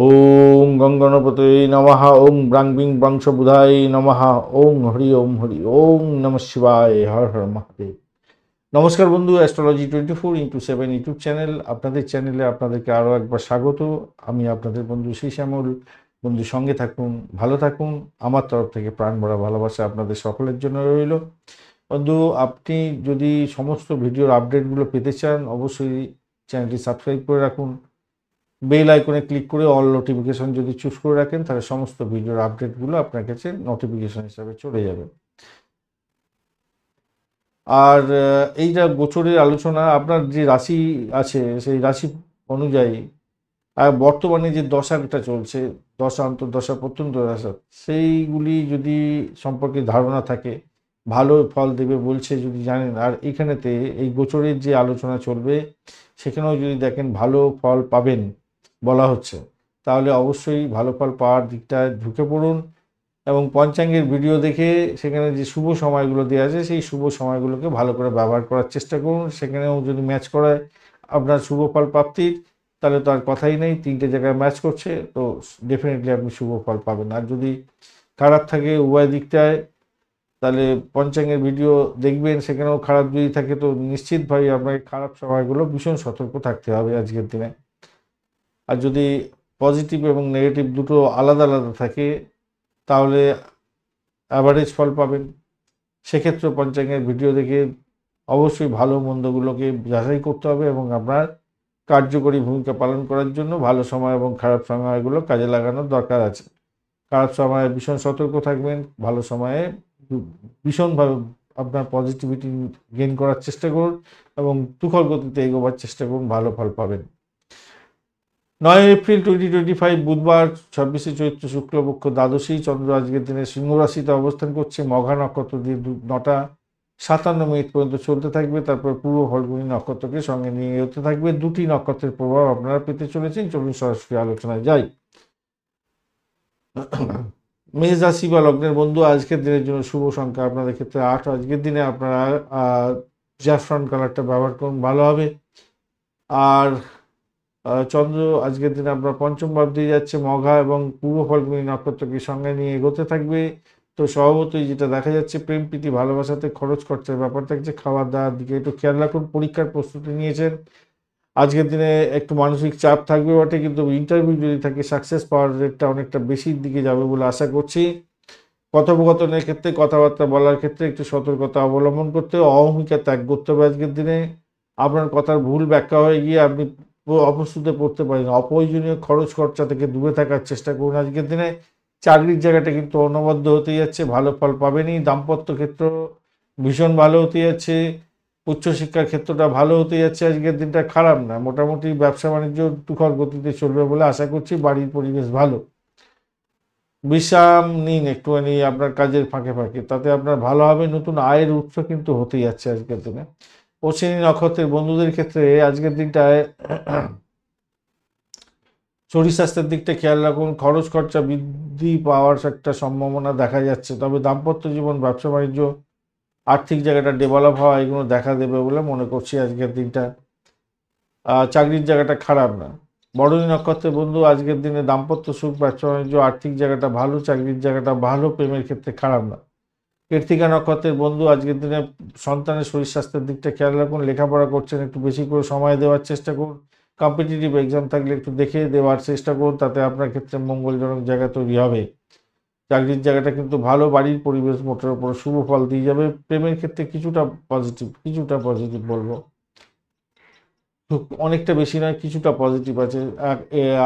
ওং গঙ্গণপতয়ে নমঃ। ওং ব্রাং বিং বংশ বুধায় নমঃ। ওং হরি ওং নমঃ শিবায়। হর হর মহাদেব। নমস্কার বন্ধু, অ্যাস্ট্রোলজি 24x7 ইউটিউব চ্যানেল, আপনাদের চ্যানেলে আপনাদেরকে আরও একবার স্বাগত। আমি আপনাদের বন্ধু শ্রী শ্যামল। বন্ধু সঙ্গে থাকুন, ভালো থাকুন। আমার তরফ থেকে প্রাণ ভরা ভালোবাসা আপনাদের সকলের জন্য রইল। বন্ধু, আপনি যদি সমস্ত ভিডিওর আপডেটগুলো পেতে চান, অবশ্যই চ্যানেলটি সাবস্ক্রাইব করে রাখুন। বেল আইকনে ক্লিক করে অল নোটিফিকেশন যদি চুজ করে রাখেন, তাহলে সমস্ত ভিডিওর আপডেটগুলো আপনার কাছে নোটিফিকেশন হিসাবে চলে যাবে। আর এইটা গোচরের আলোচনা, আপনার যে রাশি আছে সেই রাশি অনুযায়ী আর বর্তমানে যে দশাটা চলছে, দশা অন্তর্দশা প্রত্যন্ত দশা, সেইগুলি যদি সম্পর্কে ধারণা থাকে, ভালো ফল দেবে বলছে যদি জানেন, আর এখানেতে এই গোচরের যে আলোচনা চলবে সেখানেও যদি দেখেন ভালো ফল পাবেন বলা হচ্ছে, তাহলে অবশ্যই ভালো ফল পাওয়ার দিকটায় ঢুকে পড়ুন। এবং পঞ্চাঙ্গের ভিডিও দেখে সেখানে যে শুভ সময়গুলো দেওয়া আছে সেই শুভ সময়গুলোকে ভালো করে ব্যবহার করার চেষ্টা করুন। সেখানেও যদি ম্যাচ করায় আপনার শুভ ফল প্রাপ্তির, তাহলে তো আর কথাই নেই, তিনটে জায়গায় ম্যাচ করছে, তো ডেফিনেটলি আপনি শুভ ফল পাবেন। আর যদি খারাপ থাকে উভয় দিকটায়, তাহলে পঞ্চাঙ্গের ভিডিও দেখবেন, সেখানেও খারাপ যদি থাকে তো নিশ্চিতভাবে আপনাকে খারাপ সময়গুলো ভীষণ সতর্ক থাকতে হবে আজকের দিনে। আর যদি পজিটিভ এবং নেগেটিভ দুটো আলাদা আলাদা থাকে, তাহলে অ্যাভারেজ ফল পাবেন। সেক্ষেত্রে পঞ্চাঙ্গের ভিডিও দেখে অবশ্যই ভালো মন্দগুলোকে যাচাই করতে হবে এবং আপনার কার্যকরী ভূমিকা পালন করার জন্য ভালো সময় এবং খারাপ সময়গুলো কাজে লাগানোর দরকার আছে। খারাপ সময়ে ভীষণ সতর্ক থাকবেন, ভালো সময়ে ভীষণভাবে আপনার পজিটিভিটি গেইন করার চেষ্টা করুন এবং তুখর গতিতে এগোবার চেষ্টা করুন, ভালো ফল পাবেন। 9 এপ্রিল 2025 বুধবার, 26শে চৈত্র শুক্লপক্ষ দ্বাদশী, চন্দ্র আজকের দিনে সিংহ রাশিতে অবস্থান করছে। মঘা নক্ষত্র দিয়ে 9:57 পর্যন্ত চলতে থাকবে, তারপর পূর্ব ফল্গুনী নক্ষত্রকে সঙ্গে নিয়ে এগোতে থাকবে। দুটি নক্ষত্রের প্রভাব আপনারা পেতে চলেছেন। চলুন সরাসরি আলোচনায় যাই। মেষ রাশি বা লগ্নের বন্ধু, আজকের দিনের জন্য শুভ সংখ্যা আপনাদের ক্ষেত্রে 8। আজকের দিনে আপনারা জ্যাফরান কালারটা ব্যবহার করুন, ভালো হবে। আর চন্দ্র আজকের দিনে আপনার পঞ্চম ভাব দিয়ে যাচ্ছে, মঘা এবং পূর্ব ফল্গুনী নক্ষত্রকে সঙ্গে নিয়ে এগোতে থাকবে। তো স্বভাবতই যেটা দেখা যাচ্ছে, প্রেম প্রীতি ভালোবাসাতে খরচ খরচার ব্যাপার থাকছে। খাবার দাওয়ার দিকে একটু খেয়াল রাখুন। পরীক্ষার প্রস্তুতি নিয়েছেন, আজকের দিনে একটু মানসিক চাপ থাকবে বটে, কিন্তু ইন্টারভিউ যদি থাকে সাকসেস পাওয়ার রেটটা অনেকটা বেশির দিকে যাবে বলে আশা করছি। কথোপকথনের ক্ষেত্রে, কথাবার্তা বলার ক্ষেত্রে একটু সতর্কতা অবলম্বন করতে হবে, অহমিকা ত্যাগ করতে হবে। আজকের দিনে আপনার কথার ভুল ব্যাখ্যা হয়ে গিয়ে আপনি অপ্রস্তুতে পড়তে পারেন। অপ্রয়োজনীয় খরচ খরচা থেকে দূরে থাকার চেষ্টা করুন আজকের দিনে। চাকরির জায়গাটা কিন্তু অনবদ্য হতে যাচ্ছে, ভালো ফল পাবেনই। দাম্পত্য ক্ষেত্র ভীষণ ভালো হতে যাচ্ছে। উচ্চশিক্ষার ক্ষেত্রটা ভালো হতে যাচ্ছে, আজকের দিনটা খারাপ না। মোটামুটি ব্যবসা বাণিজ্য তুখর গতিতে চলবে বলে আশা করছি। বাড়ির পরিবেশ ভালো। বিশ্রাম নিন একটুখানি আপনার কাজের ফাঁকে ফাঁকে, তাতে আপনার ভালো হবে। নতুন আয়ের উৎস কিন্তু হতে যাচ্ছে আজকের দিনে। অশ্বিনী নক্ষত্রের বন্ধুদের ক্ষেত্রে আজকের দিনটায় শরীর স্বাস্থ্যের দিকটা খেয়াল রাখুন। খরচ খরচা বৃদ্ধি পাওয়ার একটা সম্ভাবনা দেখা যাচ্ছে, তবে দাম্পত্য জীবন, ব্যবসা বাণিজ্য, আর্থিক জায়গাটা ডেভেলপ হওয়া, এগুলো দেখা দেবে বলে মনে করছি আজকের দিনটা। চাকরির জায়গাটা খারাপ না। বড়ই নক্ষত্রের বন্ধু, আজকের দিনে দাম্পত্য সুখ, ব্যবসা বাণিজ্য, আর্থিক জায়গাটা ভালো, চাকরির জায়গাটা ভালো, প্রেমের ক্ষেত্রে খারাপ না। কৃত্তিকা নক্ষত্রের বন্ধু, আজকের দিনে সন্তানের শরীর স্বাস্থ্যের দিকটা খেয়াল রাখুন। লেখাপড়া করছেন, একটু বেশি করে সময় দেওয়ার চেষ্টা করুন। কম্পিটিটিভ এক্সাম থাকলে একটু দেখে দেওয়ার চেষ্টা করুন, তাতে আপনার ক্ষেত্রে মঙ্গলজনক জায়গা তৈরি হবে। চাকরির জায়গাটা কিন্তু ভালো, বাড়ির পরিবেশ মোটের উপর শুভ ফল দিয়ে যাবে। প্রেমের ক্ষেত্রে কিছুটা পজিটিভ বলবো, অনেকটা বেশি নয়, কিছুটা পজিটিভ আছে।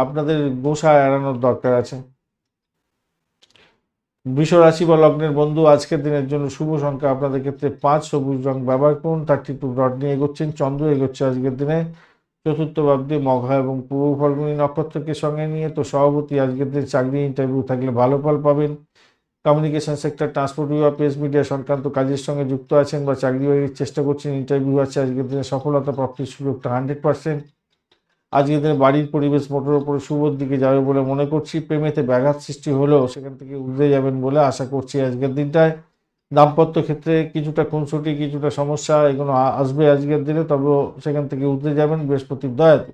আপনাদের গোসা এড়ানোর দরকার আছে। বৃষ রাশি বা লগ্নের বন্ধু, আজকের দিনের জন্য শুভ সংখ্যা আপনাদের ক্ষেত্রে 5। সবুজ রং ব্যবহার করুন। 32 ডট নিয়ে এগোচ্ছেন। চন্দ্র এগোচ্ছে আজকের দিনে চতুর্থ ভাবতে মঘা এবং পূর্ব ফল্গুনী নক্ষত্রকে সঙ্গে নিয়ে। তো সভাপতি আজকের দিন চাকরি ইন্টারভিউ থাকলে ভালো ফল পাবেন। কমিউনিকেশন সেক্টর, ট্রান্সপোর্ট বিভাগ, প্রেস মিডিয়া সংক্রান্ত কাজের সঙ্গে যুক্ত আছেন বা চাকরি বাকরির চেষ্টা করছেন, ইন্টারভিউ আছে, আজকের দিনে সফলতা প্রাপ্তির সুযোগটা 100%। আজকের দিনে বাড়ির পরিবেশ মোটের উপরে শুভর দিকে যাবে বলে মনে করছি। প্রেমেতে ব্যাঘাত সৃষ্টি হলেও সেখান থেকে উঠে যাবেন বলে আশা করছি আজকের দিনটায়। দাম্পত্য ক্ষেত্রে কিছুটা খুনসুটি, কিছুটা সমস্যা, এগুলো আসবে আজকের দিনে, তবেও সেখান থেকে উঠে যাবেন বৃহস্পতির দয়াতে।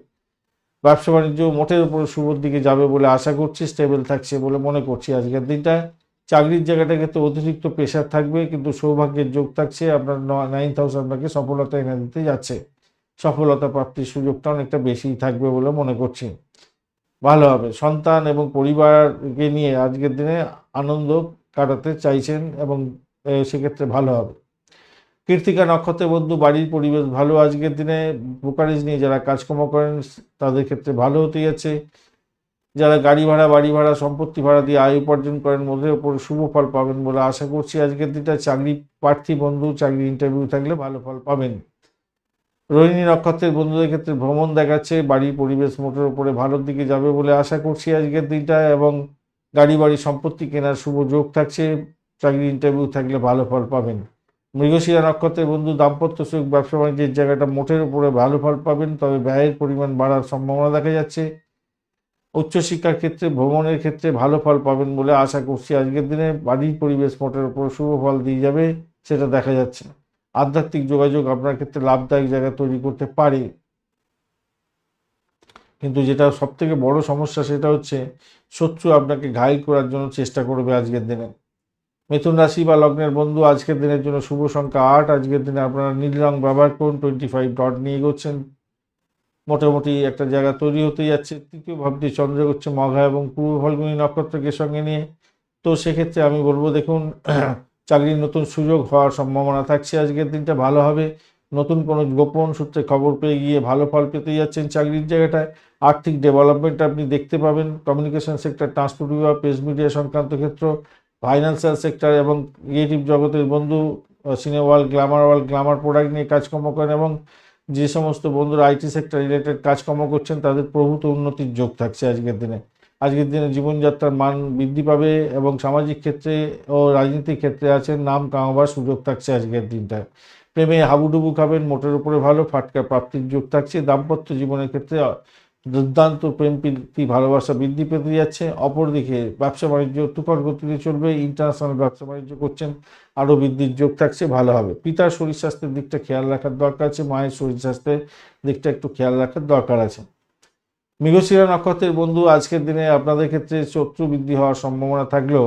ব্যবসা বাণিজ্য মোটের উপর শুভর দিকে যাবে বলে আশা করছি, স্টেবল থাকছে বলে মনে করছি আজকের দিনটা। চাকরির জায়গাটা কিন্তু অতিরিক্ত প্রেশার থাকবে, কিন্তু সৌভাগ্যের যোগ থাকছে। আপনার 9th হাউস আপনাকে সফলতা এনে দিতে যাচ্ছে, সফলতা প্রাপ্তির সুযোগটা অনেকটা বেশিই থাকবে বলে মনে করছি। ভালো হবে। সন্তান এবং পরিবারকে নিয়ে আজকের দিনে আনন্দ কাটাতে চাইছেন এবং সেক্ষেত্রে ভালো হবে। কৃত্তিকা নক্ষত্রের বন্ধু, বাড়ির পরিবেশ ভালো আজকের দিনে। ব্রোকারেজ নিয়ে যারা কাজকর্ম করেন তাদের ক্ষেত্রে ভালো হতে যাচ্ছে। যারা গাড়ি ভাড়া, বাড়ি ভাড়া, সম্পত্তি ভাড়া দিয়ে আয় উপার্জন করেন মোটের ওপর শুভ ফল পাবেন বলে আশা করছি আজকের দিনটা। চাকরি প্রার্থী বন্ধু, চাকরি ইন্টারভিউ থাকলে ভালো ফল পাবেন। রোহিণী নক্ষত্রের বন্ধুদের ক্ষেত্রে ভ্রমণ দেখাচ্ছে, বাড়ির পরিবেশ মোটের উপরে ভালোর দিকে যাবে বলে আশা করছি আজকের দিনটা, এবং গাড়ি বাড়ি সম্পত্তি কেনার শুভ যোগ থাকছে। চাকরি ইন্টারভিউ থাকলে ভালো ফল পাবেন। মৃগশিরা নক্ষত্রের বন্ধু, দাম্পত্য সুখ, ব্যবসা বাণিজ্যের জায়গাটা মোটের উপরে ভালো ফল পাবেন, তবে ব্যয়ের পরিমাণ বাড়ার সম্ভাবনা দেখা যাচ্ছে। উচ্চশিক্ষার ক্ষেত্রে, ভ্রমণের ক্ষেত্রে ভালো ফল পাবেন বলে আশা করছি আজকের দিনে। বাড়ির পরিবেশ মোটের উপর শুভ ফল দিয়ে যাবে, সেটা দেখা যাচ্ছে। আধ্যাত্মিক যোগাযোগ আপনার ক্ষেত্রে লাভদায়ক জায়গা তৈরি করতে পারে, কিন্তু যেটা সব থেকে বড় সমস্যা সেটা হচ্ছে শত্রু আপনাকে ঘায়েল করার জন্য চেষ্টা করবে আজকের দিনে। মিথুন রাশি বা লগ্নের বন্ধু, আজকের দিনের জন্য শুভ সংখ্যা 8। আজকের দিনে আপনারা নীল রং ব্যবহার করুন। 25 ডট নিয়ে এগোচ্ছেন, মোটামুটি একটা জায়গা তৈরি হতে যাচ্ছে। তৃতীয় ভাবটি চন্দ্র হচ্ছে মঘা এবং পূর্ব ফাল্গুনী নক্ষত্রকে সঙ্গে নিয়ে। তো সেক্ষেত্রে আমি বলবো, দেখুন, চাকরির নতুন সুযোগ হওয়ার সম্ভাবনা থাকছে আজকের দিনটা। ভালো হবে। নতুন কোনো গোপন সূত্রে খবর পেয়ে গিয়ে ভালো ফল পেতে যাচ্ছেন চাকরির জায়গাটায়। আর্থিক ডেভেলপমেন্ট আপনি দেখতে পাবেন। কমিউনিকেশন সেক্টর, ট্রান্সপোর্ট বিভাগ, প্রেস মিডিয়া সংক্রান্ত ক্ষেত্র, ফাইন্যান্সিয়াল সেক্টর এবং ক্রিয়েটিভ জগতের বন্ধু, সিনেমা ওয়ার্ল্ড, গ্ল্যামার প্রোডাক্ট নিয়ে কাজকর্ম করেন এবং যে সমস্ত বন্ধুরা আইটি সেক্টর রিলেটেড কাজকর্ম করছেন তাদের প্রভূত উন্নতির যোগ থাকছে আজকের দিনে। আজকের দিনে জীবনযাত্রার মান বৃদ্ধি পাবে এবং সামাজিক ক্ষেত্রে ও রাজনীতিক ক্ষেত্রে আছেন, নাম কামাবার সুযোগ থাকছে আজকের দিনটায়। প্রেমে হাবুডুবু খাবেন, মোটের উপরে ভালো, ফাটকা প্রাপ্তির যোগ থাকছে। দাম্পত্য জীবনের ক্ষেত্রে দুর্দান্ত প্রেম প্রীতি ভালোবাসা বৃদ্ধি পেতে যাচ্ছে। অপরদিকে ব্যবসা বাণিজ্য তুখর গতিতে চলবে। ইন্টারন্যাশনাল ব্যবসা বাণিজ্য করছেন, আরও বৃদ্ধির যোগ থাকছে, ভালো হবে। পিতার শরীর স্বাস্থ্যের দিকটা খেয়াল রাখার দরকার আছে, মায়ের শরীর স্বাস্থ্যের দিকটা একটু খেয়াল রাখার দরকার আছে। মৃগশিরা নক্ষত্রের বন্ধু, আজকের দিনে আপনাদের ক্ষেত্রে শত্রু বৃদ্ধি হওয়ার সম্ভাবনা থাকলেও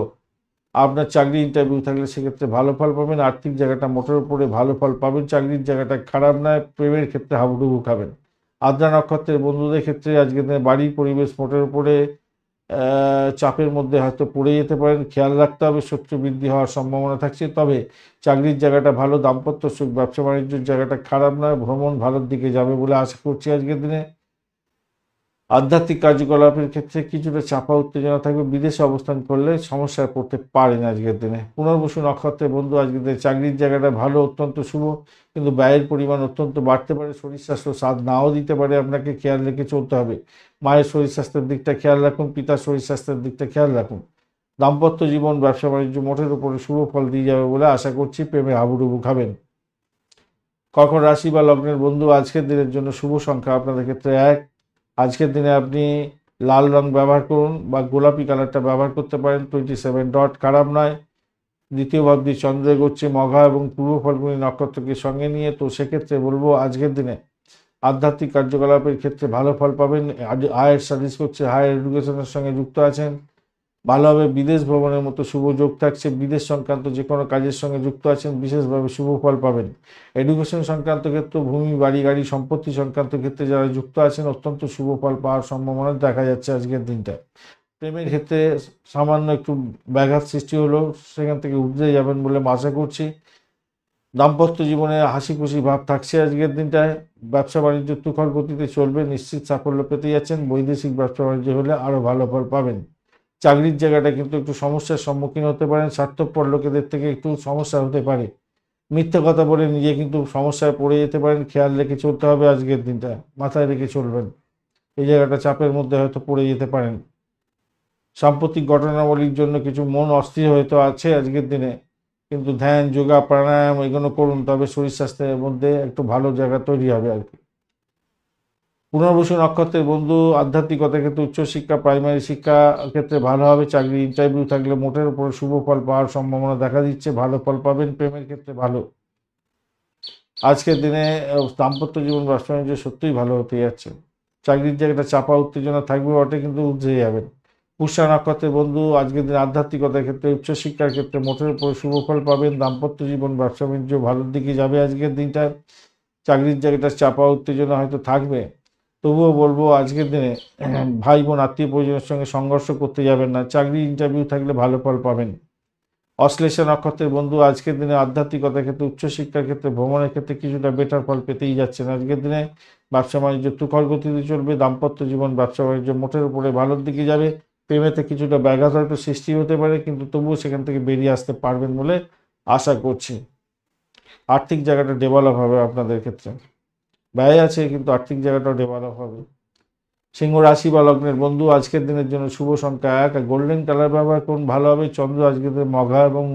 আপনার চাকরি ইন্টারভিউ থাকলে সেক্ষেত্রে ভালো ফল পাবেন। আর্থিক জায়গাটা মোটের উপরে ভালো ফল পাবেন, চাকরির জায়গাটা খারাপ নয়। প্রেমের ক্ষেত্রে হাবুডুবু খাবেন। আদ্রা নক্ষত্রের বন্ধুদের ক্ষেত্রে আজকের দিনে বাড়ির পরিবেশ মোটের উপরে চাপের মধ্যে হয়তো পড়ে যেতে পারেন, খেয়াল রাখতে হবে। শত্রু বৃদ্ধি হওয়ার সম্ভাবনা থাকছে, তবে চাকরির জায়গাটা ভালো, দাম্পত্য সুখ, ব্যবসা বাণিজ্যের জায়গাটা খারাপ নয়। ভ্রমণ ভালোর দিকে যাবে বলে আশা করছি আজকের দিনে। আধ্যাত্মিক কার্যকলাপের ক্ষেত্রে কিছুটা চাপা উত্তেজনা থাকবে, বিদেশে অবস্থান করলে সমস্যায় পড়তে পারেন আজকের দিনে। পুনর্বসু নক্ষত্রের বন্ধু, আজকের দিনে চাকরির জায়গাটা ভালো, অত্যন্ত শুভ, কিন্তু ব্যয়ের পরিমাণ অত্যন্ত বাড়তে পারে। শরীর স্বাস্থ্য সাথ নাও দিতে পারে, আপনাকে খেয়াল রেখে চলতে হবে। মায়ের শরীর স্বাস্থ্যের দিকটা খেয়াল রাখুন, পিতার শরীর স্বাস্থ্যের দিকটা খেয়াল রাখুন। দাম্পত্য জীবন, ব্যবসা বাণিজ্য মোটের উপরে শুভ ফল দিয়ে যাবে বলে আশা করছি। প্রেমে হাবুডুবু খাবেন। কর্কট রাশি বা লগ্নের বন্ধু, আজকের দিনের জন্য শুভ সংখ্যা আপনাদের ক্ষেত্রে 1। আজকের দিনে আপনি লাল রং ব্যবহার করুন বা গোলাপি কালারটা ব্যবহার করতে পারেন। 27 ডট খারাপ নয়। দ্বিতীয় ভাবটি চন্দ্র এগোচ্ছে মঘা এবং পূর্ব ফাল্গুনী নক্ষত্রকে সঙ্গে নিয়ে। তো সেক্ষেত্রে বলবো আজকের দিনে আধ্যাত্মিক কার্যকলাপের ক্ষেত্রে ভালো ফল পাবেন। হায়ার স্টাডিজ করছে, হায়ার এডুকেশনের সঙ্গে যুক্ত আছেন, ভালোভাবে। বিদেশ ভ্রমণের মতো শুভ যোগ থাকছে। বিদেশ সংক্রান্ত যে কোনো কাজের সঙ্গে যুক্ত আছেন, বিশেষভাবে শুভ ফল পাবেন। এডুকেশন সংক্রান্ত ক্ষেত্রে, ভূমি, বাড়ি, গাড়ি, সম্পত্তি সংক্রান্ত ক্ষেত্রে যারা যুক্ত আছেন, অত্যন্ত শুভ ফল পাওয়ার সম্ভাবনা দেখা যাচ্ছে আজকের দিনটা। প্রেমের ক্ষেত্রে সামান্য একটু ব্যাঘাত সৃষ্টি হলো, সেখান থেকে উঠে যাবেন বলে আশা করছি। দাম্পত্য জীবনে হাসি খুশি ভাব থাকছে আজকের দিনটায়। ব্যবসা বাণিজ্য তুখর গতিতে চলবে, নিশ্চিত সাফল্য পেতে যাচ্ছেন। বৈদেশিক ব্যবসা বাণিজ্য হলে আরও ভালো ফল পাবেন। চাকরির জায়গাটা কিন্তু একটু সমস্যার সম্মুখীন হতে পারেন, স্বার্থপর লোকেদের থেকে একটু সমস্যা হতে পারে। মিথ্যে কথা বলে নিজে কিন্তু সমস্যায় পড়ে যেতে পারেন, খেয়াল রেখে চলতে হবে আজকের দিনটা, মাথায় রেখে চলবেন। এই জায়গাটা চাপের মধ্যে হয়তো পড়ে যেতে পারেন। সাম্প্রতিক ঘটনাবলীর জন্য কিছু মন অস্থির হয়তো আছে আজকের দিনে, কিন্তু ধ্যান, যোগা, প্রাণায়াম এগুলো করুন, তবে শরীর স্বাস্থ্যের মধ্যে একটু ভালো জায়গা তৈরি হবে আর কি। পুনর্বসু নক্ষত্রের বন্ধু, আধ্যাত্মিকতার ক্ষেত্রে, উচ্চশিক্ষা, প্রাইমারি শিক্ষা ক্ষেত্রে ভালো হবে। চাকরি ইন্টারভিউ থাকলে মোটের উপরে শুভ ফল পাওয়ার সম্ভাবনা দেখা দিচ্ছে, ভালো ফল পাবেন। প্রেমের ক্ষেত্রে ভালো। আজকের দিনে দাম্পত্য জীবন, ব্যবসা বাণিজ্য সত্যিই ভালো হতে যাচ্ছে। চাকরির জায়গাটা চাপা উত্তেজনা থাকবে বটে, কিন্তু উঠে যাবেন। পুষ্যা নক্ষত্রের বন্ধু আজকের দিন আধ্যাত্মিকতার ক্ষেত্রে, উচ্চশিক্ষার ক্ষেত্রে মোটের উপরে শুভ ফল পাবেন। দাম্পত্য জীবন, ব্যবসা বাণিজ্য ভালোর দিকে যাবে আজকের দিনটায়। চাকরির জায়গাটা চাপা উত্তেজনা হয়তো থাকবে, তবুও বলবো আজকের দিনে ভাই বোন আত্মীয় পরিজনের সঙ্গে সংঘর্ষ করতে যাবেন না। চাকরি ইন্টারভিউ থাকলে ভালো ফল পাবেন। অশ্লেষা নক্ষত্রের বন্ধু আজকের দিনে আধ্যাত্মিকতার ক্ষেত্রে, উচ্চশিক্ষার ক্ষেত্রে, ভ্রমণের ক্ষেত্রে কিছুটা বেটার ফল পেতেই যাচ্ছেন আজকের দিনে। ব্যবসা বাণিজ্য তুখর গতিতে চলবে। দাম্পত্য জীবন, ব্যবসা বাণিজ্য মোটের উপরে ভালোর দিকে যাবে। প্রেমেতে কিছুটা ব্যাঘাত হয়তো সৃষ্টি হতে পারে, কিন্তু তবুও সেখান থেকে বেরিয়ে আসতে পারবেন বলে আশা করছি। আর্থিক জায়গাটা ডেভেলপ হবে আপনাদের ক্ষেত্রে, ব্যয় আছে কিন্তু আর্থিক জায়গাটাও ডেভেলপ হবে। সিংহ রাশি বা লগ্নের বন্ধু আজকের দিনের জন্য শুভ সংখ্যা 1, গোল্ডেন কালার ব্যবহার করুন, ভালো হবে। চন্দ্র আজকের দিনে মঘা এবং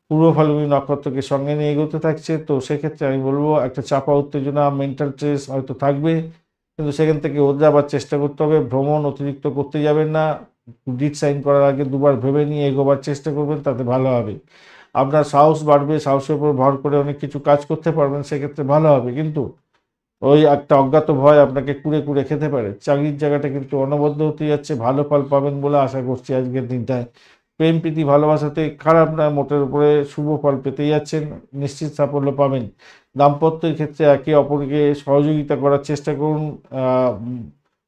পূর্ব ফাল্গুনী নক্ষত্রকে সঙ্গে নিয়ে এগোতে থাকছে, তো সেক্ষেত্রে আমি বলবো একটা চাপা উত্তেজনা, মেন্টাল স্ট্রেস হয়তো থাকবে, কিন্তু সেখান থেকে যাবার চেষ্টা করতে হবে। ভ্রমণ অতিরিক্ত করতে যাবেন না। ডিড সাইন করার আগে দুবার ভেবে নিয়ে এগোবার চেষ্টা করবেন, তাতে ভালো হবে। আপনার সাহস বাড়বে, সাহসের উপর ভর করে অনেক কিছু কাজ করতে পারবেন, সেক্ষেত্রে ভালো হবে। কিন্তু ওই একটা অজ্ঞাত ভয় আপনাকে কুড়ে কুড়ে খেতে পারে। চাকরির জায়গাটা কিন্তু অনবদ্য হতে যাচ্ছে, ভালো ফল পাবেন বলে আশা করছি আজকের দিনটায়। প্রেম প্রীতি ভালোবাসাতে খারাপ না, মোটের উপরে শুভ ফল পেতে যাচ্ছেন, নিশ্চিত সাফল্য পাবেন। দাম্পত্যের ক্ষেত্রে একে অপরকে সহযোগিতা করার চেষ্টা করুন।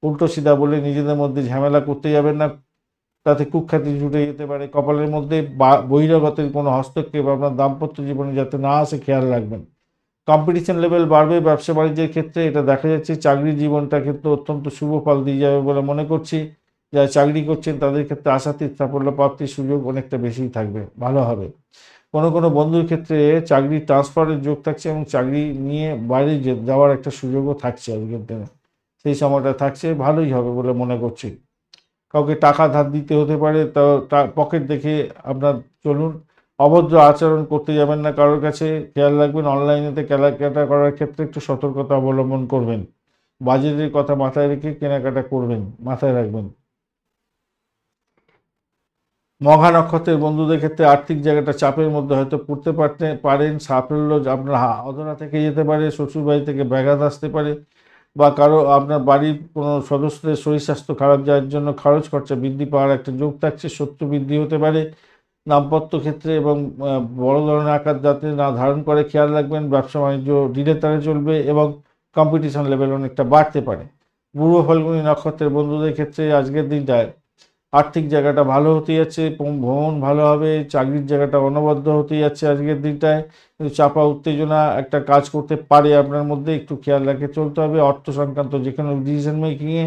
উল্টো সিধা বলে নিজেদের মধ্যে ঝামেলা করতে যাবেন না, তাতে কুখ্যাতি জুটে যেতে পারে। কপালের মধ্যে বহিরাগতের কোনো হস্তক্ষেপ আপনার দাম্পত্য জীবনে যাতে না আসে খেয়াল রাখবেন। কম্পিটিশন লেভেল বাড়বে ব্যবসা বাণিজ্যের ক্ষেত্রে, এটা দেখা যাচ্ছে। চাকরির জীবনটা ক্ষেত্রে অত্যন্ত শুভ ফল দিয়ে যাবে বলে মনে করছি। যারা চাকরি করছেন তাদের ক্ষেত্রে আশাতীত সাফল্য প্রাপ্তির সুযোগ অনেকটা বেশিই থাকবে, ভালো হবে। কোনো কোনো বন্ধুর ক্ষেত্রে চাকরি ট্রান্সফারের যোগ থাকছে এবং চাকরি নিয়ে বাইরে যাওয়ার একটা সুযোগও থাকছে আজকের দিনে। সেই সময়টা থাকছে, ভালোই হবে বলে মনে করছি। কাউকে টাকা ধার দিতে হতে পারে, তা পকেট দেখে আপনার চলুন। অভদ্র আচরণ করতে যাবেন না কারোর কাছে, খেয়াল রাখবেন। অনলাইনেতে কেনাকাটা করার ক্ষেত্রে একটু সতর্কতা অবলম্বন করবেন। বাজেটের কথা মাথায় রেখে কেনাকাটা করবেন, মাথায় রাখবেন। মঘা নক্ষত্রের বন্ধুদের ক্ষেত্রে আর্থিক জায়গাটা চাপের মধ্যে হয়তো পড়তে পারেন। সাফল্য আপনার অধরা থেকে যেতে পারে, শ্বশুরবাড়ি থেকে ব্যাঘাত আসতে পারে, বা কারো আপনার বাড়ির কোনো সদস্যদের শরীর স্বাস্থ্য খারাপ যাওয়ার জন্য খরচ খরচা বৃদ্ধি পাওয়ার একটা যোগ থাকছে, শত্রু বৃদ্ধি হতে পারে। দাম্পত্য ক্ষেত্রে এবং বড় ধরনের আকার যাতে না ধারণ করে খেয়াল রাখবেন। ব্যবসা বাণিজ্য ধীরে তারে চলবে এবং কম্পিটিশন লেভেল অনেকটা বাড়তে পারে। পূর্ব ফাল্গুনী নক্ষত্রের বন্ধুদের ক্ষেত্রে আজকের দিনটায় আর্থিক জায়গাটা ভালো হতে যাচ্ছে, ভ্রমণ ভালো হবে। চাকরির জায়গাটা অনবদ্য হতে যাচ্ছে আজকের দিনটায়, কিন্তু চাপা উত্তেজনা একটা কাজ করতে পারে আপনার মধ্যে, একটু খেয়াল রেখে চলতে হবে। অর্থ সংক্রান্ত যে কোনো ডিসিশন মেকিংয়ে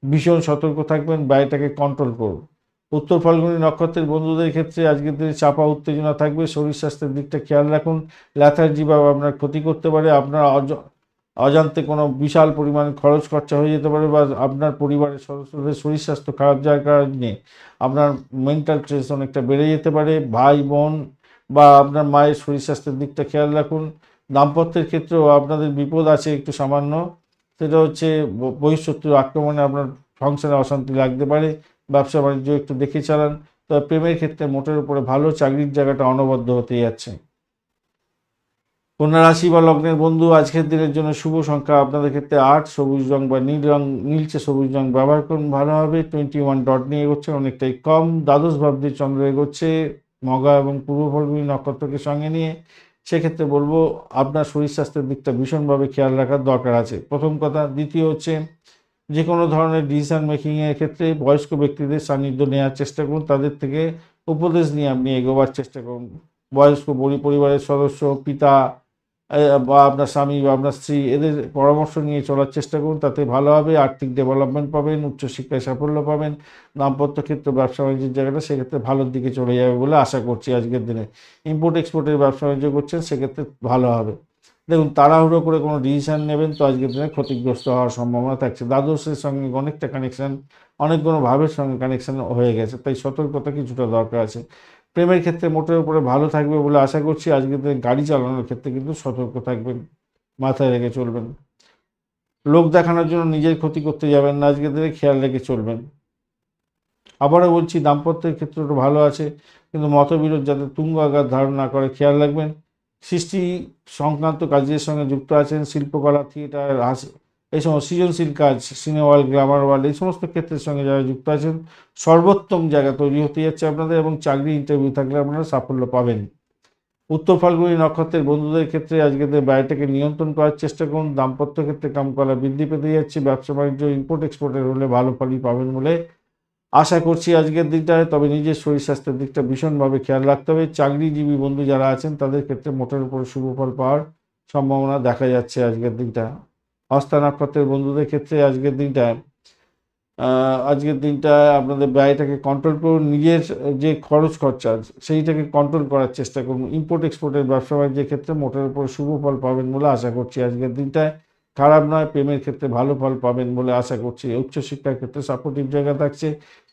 ভীষণ সতর্ক থাকবেন, ব্যয়টাকে কন্ট্রোল করুন। উত্তর ফাল্গুনী নক্ষত্রের বন্ধুদের ক্ষেত্রে আজকের দিনে চাপা উত্তেজনা থাকবে, শরীর স্বাস্থ্যের দিকটা খেয়াল রাখুন। ল্যাথার্জি বা আপনার ক্ষতি করতে পারে, আপনার অজান্তে কোনো বিশাল পরিমাণ খরচ খরচা হয়ে যেতে পারে, বা আপনার পরিবারের সদস্যদের শরীর স্বাস্থ্য খারাপ যাওয়ার কারণে আপনার মেন্টাল স্ট্রেস অনেকটা বেড়ে যেতে পারে। ভাই বোন বা আপনার মায়ের শরীর স্বাস্থ্যের দিকটা খেয়াল রাখুন। দাম্পত্যের ক্ষেত্রেও আপনাদের বিপদ আছে একটু সামান্য, সেটা হচ্ছে বহিঃশত্রুর আক্রমণে আপনার সংসারে অশান্তি লাগতে পারে। ব্যবসা বাণিজ্য একটু দেখে চালান। তবে প্রেমের ক্ষেত্রে মোটের উপরে ভালো, চাকরির জায়গাটা অনবদ্য হতে যাচ্ছে। কন্যা রাশি বা লগ্নের বন্ধু আজকের দিনের জন্য শুভ সংখ্যা আপনাদের ক্ষেত্রে 8, সবুজ রং বা নীল রং, নীলচে সবুজ রং ব্যবহার করুন, ভালো হবে। 21 ডট নিয়ে এগোচ্ছে, অনেকটাই কম। দ্বাদশ ভাব দিয়ে চন্দ্র এগোচ্ছে মঘা এবং পূর্ব ফাল্গুনী নক্ষত্রকে সঙ্গে নিয়ে, সেক্ষেত্রে বলবো আপনার শরীর স্বাস্থ্যের দিকটা ভীষণভাবে খেয়াল রাখার দরকার আছে, প্রথম কথা। দ্বিতীয় হচ্ছে যে কোনো ধরনের ডিসিশন মেকিংয়ের ক্ষেত্রে বয়স্ক ব্যক্তিদের সান্নিধ্য নেওয়ার চেষ্টা করুন, তাদের থেকে উপদেশ নিয়ে আপনি এগোবার চেষ্টা করুন। বয়স্ক পরিবারের সদস্য, পিতা বা আপনার স্বামী বা আপনার স্ত্রী, এদের পরামর্শ নিয়ে চলার চেষ্টা করুন, তাতে ভালো হবে। আর্থিক ডেভেলপমেন্ট পাবেন, উচ্চশিক্ষায় সাফল্য পাবেন। দাম্পত্য ক্ষেত্রে ব্যবসা বাণিজ্যের জায়গাটা সেক্ষেত্রে ভালোর দিকে চলে যাবে বলে আশা করছি আজকের দিনে। ইম্পোর্ট এক্সপোর্টের ব্যবসা বাণিজ্য করছেন, সেক্ষেত্রে ভালো হবে। দেখুন, তাড়াহুড়ো করে কোনো ডিসিশান নেবেন তো আজকের দিনে ক্ষতিগ্রস্ত হওয়ার সম্ভাবনা থাকছে। দ্বাদশের সঙ্গে অনেকটা কানেকশান, অনেক কোনো ভাবের সঙ্গে কানেকশান হয়ে গেছে, তাই সতর্কতা কিছুটা দরকার আছে। প্রেমের ক্ষেত্রে মোটের উপরে ভালো থাকবে বলে আশা করছি। আজকের দিনে গাড়ি চালানোর ক্ষেত্রে কিন্তু সতর্ক থাকবেন, মাথায় রেখে চলবেন। লোক দেখানোর জন্য নিজের ক্ষতি করতে যাবেন না, আজকের দিনে খেয়াল রেখে চলবেন। আবারও বলছি, দাম্পত্যের ক্ষেত্রটা ভালো আছে, কিন্তু মতবিরোধ যাতে তুঙ্গ আঘাত ধারণ না করে খেয়াল রাখবেন। সৃষ্টি সংক্রান্ত কাজের সঙ্গে যুক্ত আছেন, শিল্পকলা, থিয়েটার, এই সমস্ত সৃজনশীল কাজ, সিনেমা ওয়ার্ল্ড, গ্ল্যামার ওয়ার্ল্ড, এই সমস্ত ক্ষেত্রের সঙ্গে যারা যুক্ত আছেন সর্বোত্তম জায়গা তৈরি হতে যাচ্ছে আপনাদের, এবং চাকরি ইন্টারভিউ থাকলে আপনারা সাফল্য পাবেন। উত্তর ফাল্গুনী নক্ষত্রের বন্ধুদের ক্ষেত্রে আজকের ব্যয়টাকে নিয়ন্ত্রণ করার চেষ্টা করুন। দাম্পত্য ক্ষেত্রে কামকলা বৃদ্ধি পেতে যাচ্ছে। ব্যবসা বাণিজ্য ইম্পোর্ট এক্সপোর্টের হলে ভালো ফলই পাবেন বলে আশা করছি আজকের দিনটায়। তবে নিজের শরীর স্বাস্থ্যের দিকটা ভীষণভাবে খেয়াল রাখতে হবে। চাকরিজীবী বন্ধু যারা আছেন তাদের ক্ষেত্রে মোটের উপর শুভ ফল পাওয়ার সম্ভাবনা দেখা যাচ্ছে আজকের দিনটা। হস্তা নক্ষত্রের বন্ধুদের ক্ষেত্রে আজকের দিনটায় আপনাদের ব্যয়টাকে কন্ট্রোল করুন। নিজের যে খরচ খরচা সেইটাকে কন্ট্রোল করার চেষ্টা করুন। ইম্পোর্ট এক্সপোর্টের ব্যবসা বাণিজ্যের ক্ষেত্রে মোটের উপর শুভ ফল পাবেন বলে আশা করছি আজকের দিনটায়। খারাপ নয়, প্রেমের ক্ষেত্রে ভালো ফল পাবেন বলে আশা করছি। উচ্চশিক্ষার ক্ষেত্রে সাপোর্টিভ জায়গা থাকছে।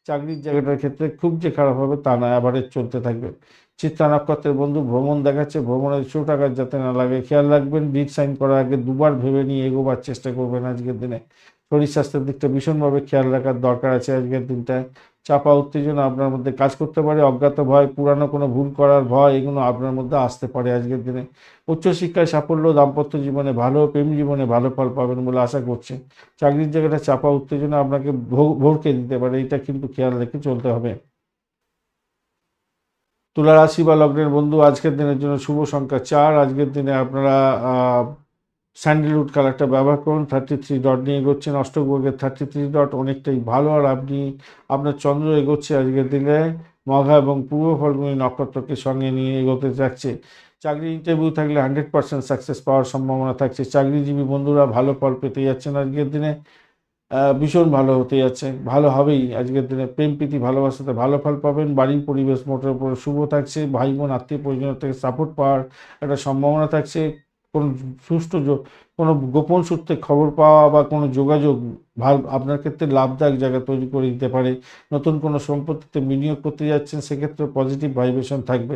চাকরির জায়গাটার ক্ষেত্রে খুব যে খারাপ হবে তা নয়, অ্যাভারেজ চলতে থাকবে। চিত্রা নক্ষত্রের বন্ধু ভ্রমণ দেখাচ্ছে, ভ্রমণের চোট আঘাত যাতে না লাগে খেয়াল রাখবেন। ডিড সাইন করার আগে দুবার ভেবে নিয়ে এগোবার চেষ্টা করবেন আজকের দিনে। শরীর স্বাস্থ্যের দিকটা ভীষণভাবে খেয়াল রাখার দরকার আছে আজকের দিনটায়। চাপা উত্তেজনা আপনার মধ্যে কাজ করতে পারে। অজ্ঞাত ভয়, পুরানো কোনো ভুল করার ভয়, এগুলো আপনার মধ্যে আসতে পারে আজকের দিনে। উচ্চশিক্ষায় সাফল্য, দাম্পত্য জীবনে ভালো, প্রেম জীবনে ভালো ফল পাবেন বলে আশা করছি। চাকরির জায়গাটা চাপা উত্তেজনা আপনাকে ভরকে দিতে পারে, এটা কিন্তু খেয়াল রেখে চলতে হবে। তুলা রাশি বা লগ্নের বন্ধু আজকের দিনের জন্য শুভ সংখ্যা 4। আজকের দিনে আপনারা স্যান্ডেলউড কালারটা ব্যবহার করুন। 33 ডট নিয়ে এগোচ্ছেন। অষ্টগ্রহের 33 ডট অনেকটাই ভালো, আর আপনার চন্দ্র এগোচ্ছে আজকের দিনে মঘা এবং পূর্ব ফাল্গুনী নক্ষত্রকে সঙ্গে নিয়ে এগোতে যাচ্ছে। চাকরি ইন্টারভিউ থাকলে 100% সাকসেস পাওয়ার সম্ভাবনা থাকছে। চাকরিজীবী বন্ধুরা ভালো ফল পেতে যাচ্ছেন আজকের দিনে। ভীষণ ভালো হতে যাচ্ছে, ভালো হবেই আজকের দিনে। প্রেম প্রীতি ভালোবাসাতে ভালো ফল পাবেন। বাড়ির পরিবেশ মোটের উপর শুভ থাকছে। ভাই বোন আত্মীয় পরিজনের থেকে সাপোর্ট পাওয়ার একটা সম্ভাবনা থাকছে। কোনো সুষ্ঠু কোনো গোপন সূত্রে খবর পাওয়া বা কোনো যোগাযোগ আপনার ক্ষেত্রে লাভদায়ক জায়গা তৈরি করে দিতে পারে। নতুন কোনো সম্পত্তিতে বিনিয়োগ করতে যাচ্ছেন, সেক্ষেত্রে পজিটিভ ভাইব্রেশন থাকবে।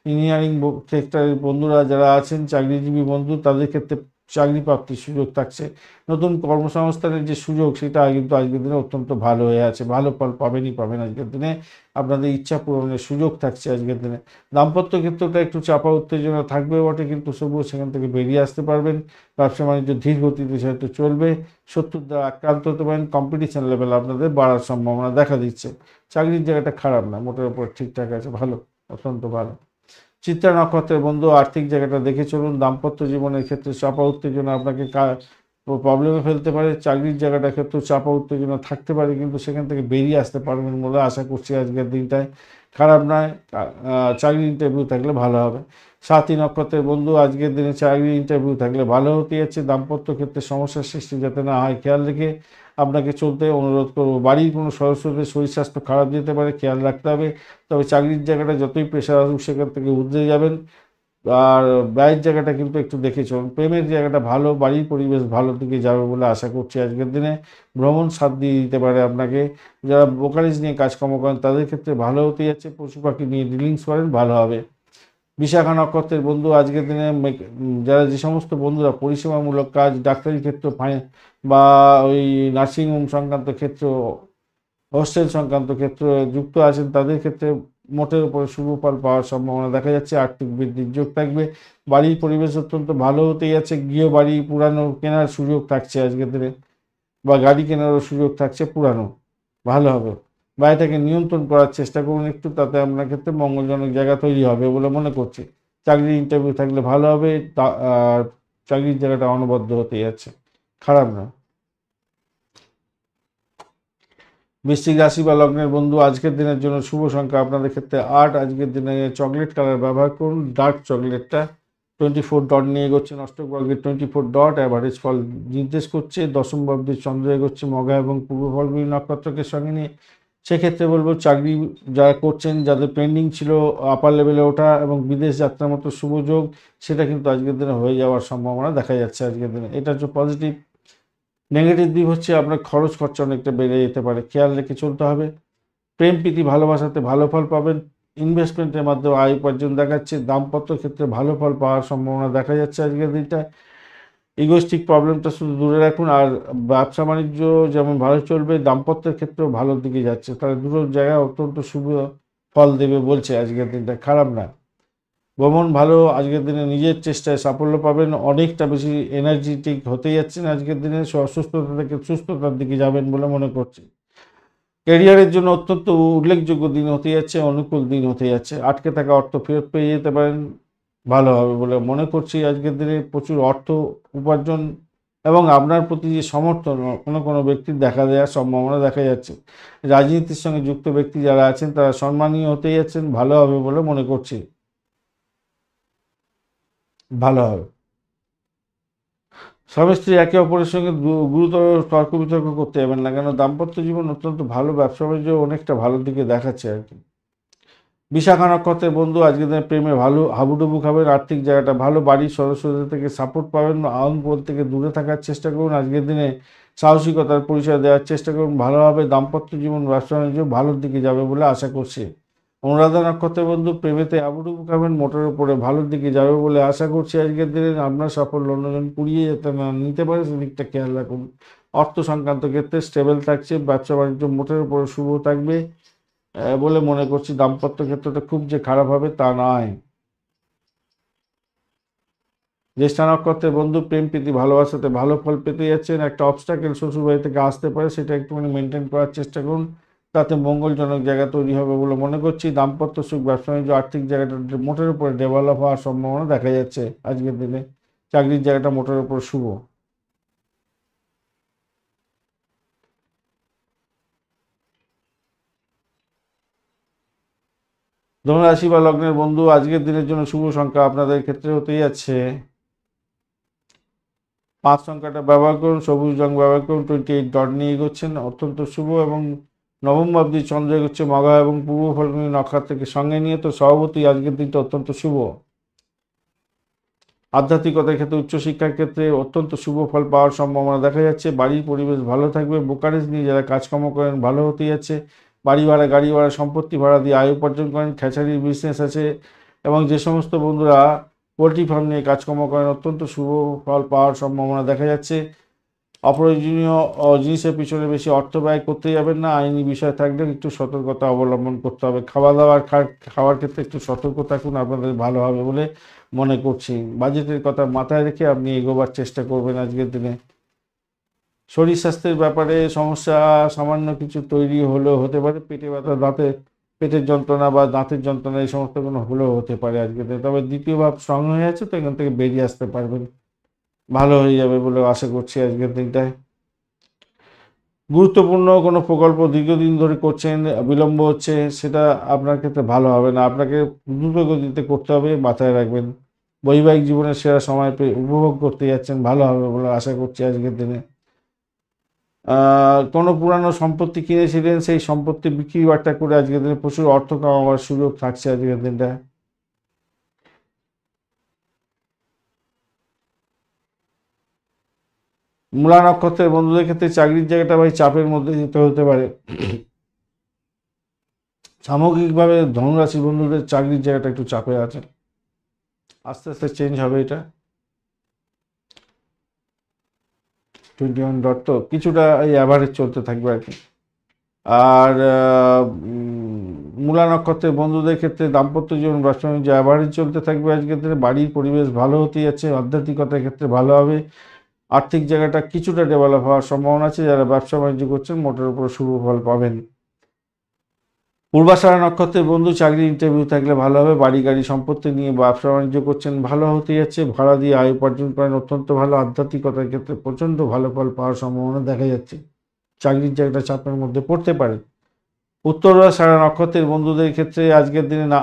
ইঞ্জিনিয়ারিং সেক্টরের বন্ধুরা যারা আছেন, চাকরিজীবী বন্ধু, তাদের ক্ষেত্রে চাকরি প্রাপ্তির সুযোগ থাকছে। নতুন কর্মসংস্থানের যে সুযোগ সেটা কিন্তু আজকের দিনে অত্যন্ত ভালো হয়ে আছে। ভালো ফল পাবেন আজকের দিনে। আপনাদের ইচ্ছা পূরণের সুযোগ থাকছে আজকের দিনে। দাম্পত্য ক্ষেত্রটা একটু চাপা উত্তেজনা থাকবে বটে, কিন্তু তবুও সেখান থেকে বেরিয়ে আসতে পারবেন। ব্যবসা বাণিজ্য ধীর গতিতে সেটা চলবে। শত্রুর দ্বারা আক্রান্ত হতে পারেন। কম্পিটিশন লেভেল আপনাদের বাড়ার সম্ভাবনা দেখা দিচ্ছে। চাকরির জায়গাটা খারাপ না, মোটের উপর ঠিকঠাক আছে, ভালো, অত্যন্ত ভালো। চিত্রা নক্ষত্রের বন্ধু আর্থিক জায়গাটা দেখে চলুন। দাম্পত্য জীবনের ক্ষেত্রে চাপা উত্তেজনা আপনাকে প্রবলেমে ফেলতে পারে। চাকরির জায়গাটার ক্ষেত্রে চাপা উত্তেজনা থাকতে পারে, কিন্তু সেখান থেকে বেরিয়ে আসতে পারবেন বলে আশা করছি আজকের দিনটায়। খারাপ নয়, চাকরি ইন্টারভিউ থাকলে ভালো হবে। সাথী নক্ষত্রের বন্ধু আজকের দিনে চাকরি ইন্টারভিউ থাকলে ভালো হতে যাচ্ছে। দাম্পত্য ক্ষেত্রে সমস্যার সৃষ্টি যাতে না হয় খেয়াল রেখে আপনাকে চলতে অনুরোধ করব। বাড়ির কোনো সদস্যদের শরীর স্বাস্থ্য খারাপ যেতে পারে, খেয়াল রাখতে হবে। তবে চাকরির জায়গাটা যতই প্রেশার আসুক সেখান থেকে উতরে যাবেন। আর ব্যয়ের জায়গাটা কিন্তু একটু দেখে চলুন। প্রেমের জায়গাটা ভালো, বাড়ির পরিবেশ ভালো দিকে যাবে বলে আশা করছি আজকের দিনে। ভ্রমণ সাথ দিয়ে দিতে পারে আপনাকে। যারা ব্রোকারেজ নিয়ে কাজকর্ম করেন তাদের ক্ষেত্রে ভালো হতে যাচ্ছে। পশু পাখি নিয়ে ডিলিংস করেন, ভালো হবে। বিশাখা নক্ষত্রের বন্ধু আজকের দিনে যারা যে সমস্ত বন্ধুরা পরিষেবামূলক কাজ, ডাক্তারি ক্ষেত্র বা ওই নার্সিংহোম সংক্রান্ত ক্ষেত্র, হোস্টেল সংক্রান্ত ক্ষেত্রে যুক্ত আছেন, তাদের ক্ষেত্রে মোটের উপরে শুভ ফল পাওয়ার সম্ভাবনা দেখা যাচ্ছে। আর্থিক বৃদ্ধির যোগ থাকবে। বাড়ির পরিবেশ অত্যন্ত ভালো হতে যাচ্ছে। গৃহবাড়ি পুরানো কেনার সুযোগ থাকছে আজকের দিনে, বা গাড়ি কেনারও সুযোগ থাকছে পুরানো, ভালো হবে। বাড়িটাকে নিয়ন্ত্রণ করার চেষ্টা করুন একটু, তাতে আপনার ক্ষেত্রে মঙ্গলজনক জায়গা তৈরি হবে বলে মনে করছি। চাকরির ইন্টারভিউ থাকলে ভালো হবে। আর চাকরির জায়গাটা অনবদ্য হতে যাচ্ছে, খারাপ না। বৃশ্চিক রাশি বা লগ্নের বন্ধু আজকের দিনের জন্য শুভ সংখ্যা আপনাদের ক্ষেত্রে 8। আজকের দিনে চকলেট কালার ব্যবহার করুন, ডার্ক চকলেটটা। 24 ডট নিয়ে এগোচ্ছেন। অষ্টগ্রহের 24 ডট অ্যাভারেজ ফল নির্দেশ করছে। দশম ভাবদের চন্দ্র এগোচ্ছে মঘা এবং পূর্ব ফাল্গুনী নক্ষত্রকে সঙ্গে নিয়ে। সেক্ষেত্রে বলবো চাকরি যারা করছেন, যাদের পেন্ডিং ছিল আপার লেভেলে ওঠা এবং বিদেশ যাত্রার মতো শুভ যোগ, সেটা কিন্তু আজকের দিনে হয়ে যাওয়ার সম্ভাবনা দেখা যাচ্ছে আজকের দিনে। এটা হচ্ছে পজিটিভ। নেগেটিভ দিক হচ্ছে আপনার খরচ খরচা অনেকটা বেড়ে যেতে পারে, খেয়াল রেখে চলতে হবে। প্রেম প্রীতি ভালোবাসাতে ভালো ফল পাবেন। ইনভেস্টমেন্টের মাধ্যমে আয় উপার্জন দেখাচ্ছে। দাম্পত্য ক্ষেত্রে ভালো ফল পাওয়ার সম্ভাবনা দেখা যাচ্ছে আজকের দিনটা। ইগোস্টিক প্রবলেমটা শুধু দূরে রাখুন। আর ব্যবসা বাণিজ্য যেমন ভালো চলবে, দাম্পত্যের ক্ষেত্রেও ভালোর দিকে যাচ্ছে। তাহলে দুটো জায়গায় অত্যন্ত শুভ ফল দেবে বলছে আজকের দিনটা, খারাপ না। ভ্রমণ ভালো, আজকের দিনে নিজের চেষ্টায় সাফল্য পাবেন, অনেকটা বেশি এনার্জেটিক হতে যাচ্ছেন আজকের দিনে, অসুস্থতা থেকে সুস্থতার দিকে যাবেন বলে মনে করছি। ক্যারিয়ারের জন্য অত্যন্ত উল্লেখযোগ্য দিন হতে যাচ্ছে, অনুকূল দিন হতে যাচ্ছে, আটকে থাকা অর্থ ফেরত পেয়ে যেতে পারেন, ভালো হবে বলে মনে করছি। আজকের দিনে প্রচুর অর্থ উপার্জন এবং আপনার প্রতি যে সমর্থন কোনো ব্যক্তির দেখা দেওয়ার সম্ভাবনা দেখা যাচ্ছে। রাজনীতির সঙ্গে যুক্ত ব্যক্তি যারা আছেন তারা সম্মানীয় হতে যাচ্ছেন, ভালো হবে বলে মনে করছি, ভালো হবে। স্বামী স্ত্রী একে অপরের সঙ্গে গুরুতর তর্ক বিতর্ক করতে যাবেন না, কেন দাম্পত্য জীবন অত্যন্ত ভালো, ব্যবসা বাণিজ্য অনেকটা ভালোর দিকে দেখাচ্ছে আর কি। বিশাখা নক্ষত্রের বন্ধু আজকের দিনে প্রেমে ভালো হাবুডুবু খাবেন, আর্থিক জায়গাটা ভালো, বাড়ির সদস্যদের থেকে সাপোর্ট পাবেন, আইন পদ থেকে দূরে থাকার চেষ্টা করুন, আজকের দিনে সাহসিকতার পরিচয় দেওয়ার চেষ্টা করুন, ভালোভাবে দাম্পত্য জীবন ব্যবসা বাণিজ্য ভালোর দিকে যাবে বলে আশা করছি। অনুরাধা নক্ষত্রের বন্ধু প্রেমেতে হাবুডুবু খাবেন, মোটর উপরে ভালোর দিকে যাবে বলে আশা করছি। আজকের দিনে আপনার সাফল্য অন্যজন কুড়িয়ে যেতে না নিতে পারে সেদিকটা খেয়াল রাখুন। অর্থ সংক্রান্ত ক্ষেত্রে স্টেবল থাকছে, ব্যবসা বাণিজ্য মোটের উপরে শুভ থাকবে বলে মনে করছি। দাম্পত্য ক্ষেত্রটা খুব যে খারাপ হবে তা নয়। জ্যেষ্ঠা নক্ষত্রের বন্ধু প্রেম প্রীতি ভালোবাসাতে ভালো ফল পেতে যাচ্ছেন, একটা অবস্টাকেল শ্বশুরবাড়ি থেকে আসতে পারে, সেটা একটুখানি মেনটেন করার চেষ্টা করুন, তাতে মঙ্গলজনক জায়গা তৈরি হবে বলে মনে করছি। দাম্পত্য সুখ, ব্যবসা বাণিজ্য, আর্থিক জায়গাটা মোটের উপরে ডেভেলপ হওয়ার সম্ভাবনা দেখা যাচ্ছে আজকের দিনে। চাকরির জায়গাটা মোটের উপর শুভ। ধনুরাশি বা লগ্নের বন্ধু আজকের দিনের জন্য শুভ সংখ্যা আপনাদের ক্ষেত্রে হতে যাচ্ছে 5 সংখ্যাটা ব্যবহার করুন, সবুজ রং ব্যবহার করুন, 28 ডট নিয়ে এগোচ্ছেন, অত্যন্ত শুভ। এবং নবম ভাবটি চন্দ্র এগোচ্ছে মঘা এবং পূর্ব ফল্গুনী নক্ষত্রকে সঙ্গে নিয়ে, তো স্বভাবতই আজকের দিনটা অত্যন্ত শুভ। আধ্যাত্মিকতার ক্ষেত্রে, উচ্চশিক্ষার ক্ষেত্রে অত্যন্ত শুভ ফল পাওয়ার সম্ভাবনা দেখা যাচ্ছে, বাড়ির পরিবেশ ভালো থাকবে, ব্রোকারেজ নিয়ে যারা কাজকর্ম করেন ভালো হতে যাচ্ছে, বাড়ি ভাড়া গাড়ি ভাড়া সম্পত্তি ভাড়া দিয়ে আয় উপার্জন করেন, খেসারির বিজনেস আছে, এবং যে সমস্ত বন্ধুরা পোলট্রি ফার্ম নিয়ে কাজকর্ম করেন অত্যন্ত শুভ ফল পাওয়ার সম্ভাবনা দেখা যাচ্ছে। অপ্রয়োজনীয় জিনিসের পিছনে বেশি অর্থ ব্যয় করতে যাবেন না, আইনি বিষয় থাকলে একটু সতর্কতা অবলম্বন করতে হবে, খাওয়া দাওয়ার খাওয়ার ক্ষেত্রে একটু সতর্ক থাকুন, আপনাদের ভালো হবে বলে মনে করছি। বাজেটের কথা মাথায় রেখে আপনি এগোবার চেষ্টা করবেন আজকের দিনে। শরীর স্বাস্থ্যের ব্যাপারে সমস্যা সামান্য কিছু তৈরি হলেও হতে পারে, পেটে ব্যথা, পেটের যন্ত্রণা বা দাঁতের যন্ত্রণা এই সমস্ত কোনো হলেও হতে পারে আজকের দিনে, তবে দ্বিতীয় ভাব স্ট্রং হয়ে আছে, তো এখান থেকে বেরিয়ে আসতে পারবেন, ভালো হয়ে যাবে বলে আশা করছি আজকের দিনটায়। গুরুত্বপূর্ণ কোনো প্রকল্প দীর্ঘদিন ধরে করছেন, বিলম্ব হচ্ছে, সেটা আপনার ক্ষেত্রে ভালো হবে না, আপনাকে দ্রুত গতিতে করতে হবে, মাথায় রাখবেন। বৈবাহিক জীবনের সেরা সময় পেয়ে উপভোগ করতে যাচ্ছেন, ভালো হবে বলে আশা করছি আজকের দিনে। কোনো পুরানো সম্পত্তি কিনেছিলেন, সেই সম্পত্তি বিক্রি বাট্টা করে আজকের দিনে প্রচুর অর্থ কামাবার সুযোগ থাকছে আজকের দিনটা। মূলা নক্ষত্রের বন্ধুদের ক্ষেত্রে চাকরির জায়গাটা ভাই চাপের মধ্যে যেতে হতে পারে। সামগ্রিকভাবে ধনুরাশি বন্ধুদের চাকরির জায়গাটা একটু চাপে আছে, আস্তে আস্তে চেঞ্জ হবে এটা। 21 ডট তো কিছুটা এই অ্যাভারেজ চলতে থাকবে আর কি। আর মূলা নক্ষত্রের বন্ধুদের ক্ষেত্রে দাম্পত্য জীবন ব্যবসা বাণিজ্য অ্যাভারেজ চলতে থাকবে আজকের দিনে, বাড়ির পরিবেশ ভালো হতে যাচ্ছে, আধ্যাত্মিকতার ক্ষেত্রে ভালো হবে, আর্থিক জায়গাটা কিছুটা ডেভেলপ হওয়ার সম্ভাবনা আছে, যারা ব্যবসা বাণিজ্য করছেন মোটের উপর শুভ ফল পাবেন। পূর্বাষাঢ়া নক্ষত্রের বন্ধু চাকরির ইন্টারভিউ থাকলে ভালো হবে, বাড়ি গাড়ি সম্পত্তি নিয়ে ব্যবসা বাণিজ্য করছেন ভালো হতে যাচ্ছে, ভাড়া দিয়ে আয় উপার্জন করেন অত্যন্ত ভালো, আধ্যাত্মিকতার ক্ষেত্রে প্রচণ্ড ভালো ফল পাওয়ার সম্ভাবনা দেখা যাচ্ছে, চাকরির জায়গাটা চাপের মধ্যে পড়তে পারে। উত্তরাষাঢ়া নক্ষত্রের বন্ধুদের ক্ষেত্রে আজকের দিনে না